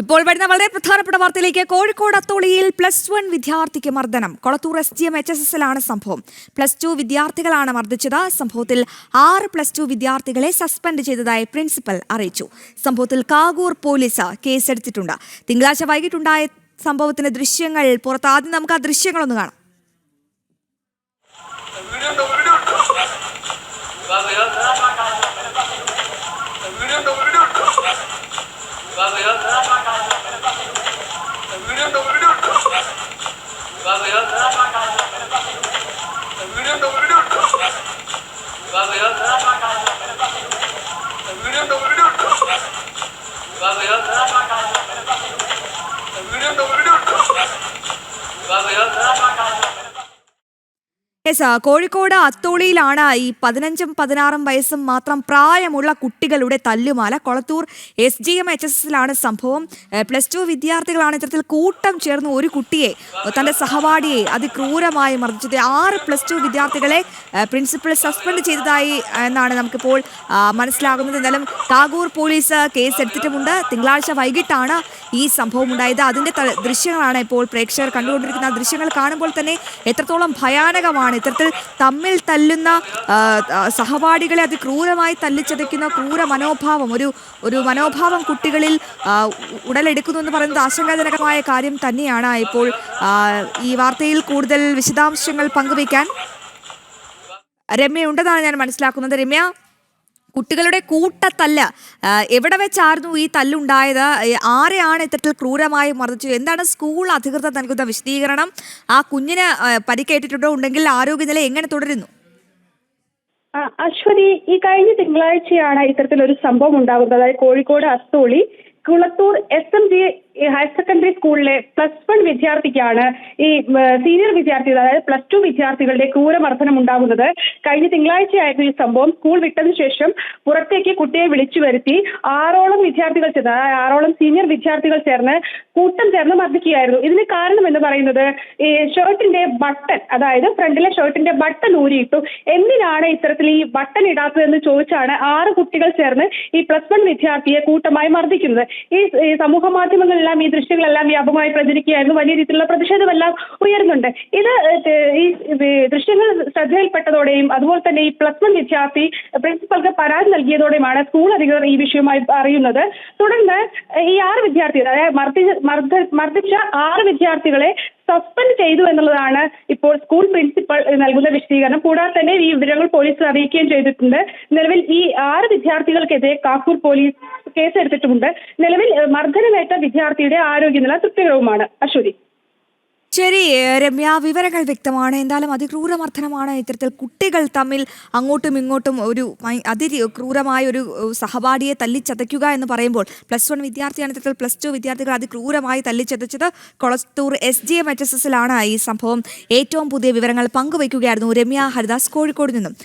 ഇപ്പോൾ വരുന്ന വളരെ പ്രധാനപ്പെട്ട വാർത്തയിലേക്ക്. കോഴിക്കോട് അത്തോളിയിൽ +1 വിദ്യാർത്ഥിക്ക് മർദ്ദനം. കൊളത്തൂർ SGM HSSലാണ് സംഭവം. +2 വിദ്യാർത്ഥികളാണ് മർദ്ദിച്ചത്. സംഭവത്തിൽ 6 +2 വിദ്യാർത്ഥികളെ സസ്പെൻഡ് ചെയ്തതായി പ്രിൻസിപ്പൽ അറിയിച്ചു. സംഭവത്തിൽ കാഗൂർ പോലീസ് കേസെടുത്തിട്ടുണ്ട്. തിങ്കളാഴ്ച വൈകിട്ടുണ്ടായ സംഭവത്തിന്റെ ദൃശ്യങ്ങൾ പുറത്ത്. ആദ്യം നമുക്ക് ആ ദൃശ്യങ്ങളൊന്ന് കാണാം. കോഴിക്കോട് അത്തോളിയിലാണ് ഈ 15ഉം 16ഉം വയസ്സും മാത്രം പ്രായമുള്ള കുട്ടികളുടെ തല്ലുമാല. കൊളത്തൂർ SGM HSSലാണ് സംഭവം. +2 വിദ്യാർത്ഥികളാണ് ഇത്തരത്തിൽ കൂട്ടം ചേർന്ന് ഒരു കുട്ടിയെ, തന്റെ സഹപാഠിയെ അതിക്രൂരമായി മർദ്ദിച്ചത്. 6 +2 വിദ്യാർത്ഥികളെ പ്രിൻസിപ്പൽ സസ്പെൻഡ് ചെയ്തതായി എന്നാണ് നമുക്കിപ്പോൾ മനസ്സിലാകുന്നത്. എന്നാലും കാഗൂർ പോലീസ് കേസ് എടുത്തിട്ടുമുണ്ട്. തിങ്കളാഴ്ച വൈകിട്ടാണ് ഈ സംഭവം ഉണ്ടായത്. അതിന്റെ ദൃശ്യങ്ങളാണ് ഇപ്പോൾ പ്രേക്ഷകർ കണ്ടുകൊണ്ടിരിക്കുന്ന. ദൃശ്യങ്ങൾ കാണുമ്പോൾ തന്നെ എത്രത്തോളം ഭയാനകമാണ്. ഇത്തരത്തിൽ തമ്മിൽ തല്ലുന്ന സഹപാഠികളെ അതിക്രൂരമായി തല്ലിച്ചതയ്ക്കുന്ന ക്രൂര മനോഭാവം, ഒരു മനോഭാവം കുട്ടികളിൽ ഉടലെടുക്കുന്നു എന്ന് പറയുന്നത് ആശങ്കാജനകമായ കാര്യം തന്നെയാണ്. ഇപ്പോൾ ഈ വാർത്തയിൽ കൂടുതൽ വിശദാംശങ്ങൾ പങ്കുവയ്ക്കാൻ രമ്യ ഉണ്ടെന്നാണ് ഞാൻ മനസ്സിലാക്കുന്നത്. രമ്യ, കുട്ടികളുടെ കൂട്ടത്തല്ല് എവിടെ വെച്ചായിരുന്നു ഈ തല്ലുണ്ടായത്? ആരെയാണ് ഇത്തരത്തിൽ ക്രൂരമായി മർദ്ദിച്ചത്? എന്താണ് സ്കൂൾ അധികൃതർ നൽകുന്ന വിശദീകരണം? ആ കുഞ്ഞിന് പരിക്കേറ്റിട്ടുണ്ടോ? ഉണ്ടെങ്കിൽ ആരോഗ്യനില എങ്ങനെ തുടരുന്നു? അശ്വതി, ഈ കഴിഞ്ഞ തിങ്കളാഴ്ചയാണ് ഇത്തരത്തിലൊരു സംഭവം ഉണ്ടാകുന്നത്. അതായത് Kozhikode Atholi Kulathur SMG higher secondary സ്കൂളിലെ +1 വിദ്യാർത്ഥിക്കാണ് ഈ സീനിയർ വിദ്യാർത്ഥികൾ, അതായത് +2 വിദ്യാർത്ഥികളുടെ ക്രൂരമർദ്ദനം ഉണ്ടാകുന്നത്. കഴിഞ്ഞ തിങ്കളാഴ്ചയായിരുന്നു ഈ സംഭവം. സ്കൂൾ വിട്ടതിനു ശേഷം പുറത്തേക്ക് കുട്ടിയെ വിളിച്ചു വരുത്തി 6ഓളം വിദ്യാർത്ഥികൾ ചേർന്ന്, അതായത് 6ഓളം സീനിയർ വിദ്യാർത്ഥികൾ ചേർന്ന് കൂട്ടം ചേർന്ന് മർദ്ദിക്കുകയായിരുന്നു. ഇതിന് കാരണം എന്ന് പറയുന്നത് ഈ ഷർട്ടിന്റെ ബട്ടൺ, അതായത് ഫ്രണ്ടിലെ ഷർട്ടിന്റെ ബട്ടൺ ഊരിയിട്ടു. എന്തിനാണ് ഇത്തരത്തിൽ ഈ ബട്ടൺ ഇടാത്തതെന്ന് ചോദിച്ചാണ് 6 കുട്ടികൾ ചേർന്ന് ഈ +1 വിദ്യാർത്ഥിയെ കൂട്ടമായി മർദ്ദിക്കുന്നത്. ഈ സമൂഹ മാധ്യമങ്ങളെല്ലാം ഈ ദൃശ്യങ്ങളെല്ലാം വ്യാപകമായി പ്രചരിക്കുകയായിരുന്നു. വലിയ രീതിയിലുള്ള പ്രതിഷേധമെല്ലാം ഉയരുന്നുണ്ട്. ഇത് ഈ ദൃശ്യങ്ങൾ ശ്രദ്ധയിൽപ്പെട്ടതോടെയും അതുപോലെ തന്നെ ഈ +1 വിദ്യാർത്ഥി പ്രിൻസിപ്പൽക്ക് പരാതി നൽകിയതോടെയുമാണ് സ്കൂൾ അധികൃതർ ഈ വിഷയവുമായി അറിയുന്നത്. തുടർന്ന് ഈ 6 വിദ്യാർത്ഥികൾ, അതായത് മർദ്ദിച്ച 6 വിദ്യാർത്ഥികളെ സസ്പെൻഡ് ചെയ്തു എന്നുള്ളതാണ് ഇപ്പോൾ സ്കൂൾ പ്രിൻസിപ്പൽ നൽകുന്ന വിശദീകരണം. കൂടാതെ തന്നെ ഈ വിവരങ്ങൾ പോലീസിൽ അറിയിക്കുകയും ചെയ്തിട്ടുണ്ട്. നിലവിൽ ഈ 6 വിദ്യാർത്ഥികൾക്കെതിരെ കാക്കൂർ പോലീസ് കേസെടുത്തിട്ടുമുണ്ട്. നിലവിൽ മർദ്ദനമേറ്റ വിദ്യാർത്ഥിയുടെ ആരോഗ്യനില തൃപ്തികരവുമാണ്. അശ്വതി. ശരി രമ്യ, വിവരങ്ങൾ വ്യക്തമാണ്. എന്തായാലും അതിക്രൂരമർദ്ദനമാണ്. ഇത്തരത്തിൽ കുട്ടികൾ തമ്മിൽ അങ്ങോട്ടും ഇങ്ങോട്ടും ഒരു ക്രൂരമായ ഒരു സഹപാഠിയെ തല്ലിച്ചതയ്ക്കുക എന്ന് പറയുമ്പോൾ +1 വിദ്യാർത്ഥിയാണ് ഇത്തരത്തിൽ +2 വിദ്യാർത്ഥികൾ അതിക്രൂരമായി തല്ലിച്ചതച്ചത്. കൊളത്തൂർ SGM HSSലാണ് ഈ സംഭവം. ഏറ്റവും പുതിയ വിവരങ്ങൾ പങ്കുവയ്ക്കുകയായിരുന്നു രമ്യ ഹരിദാസ് കോഴിക്കോട് നിന്നും.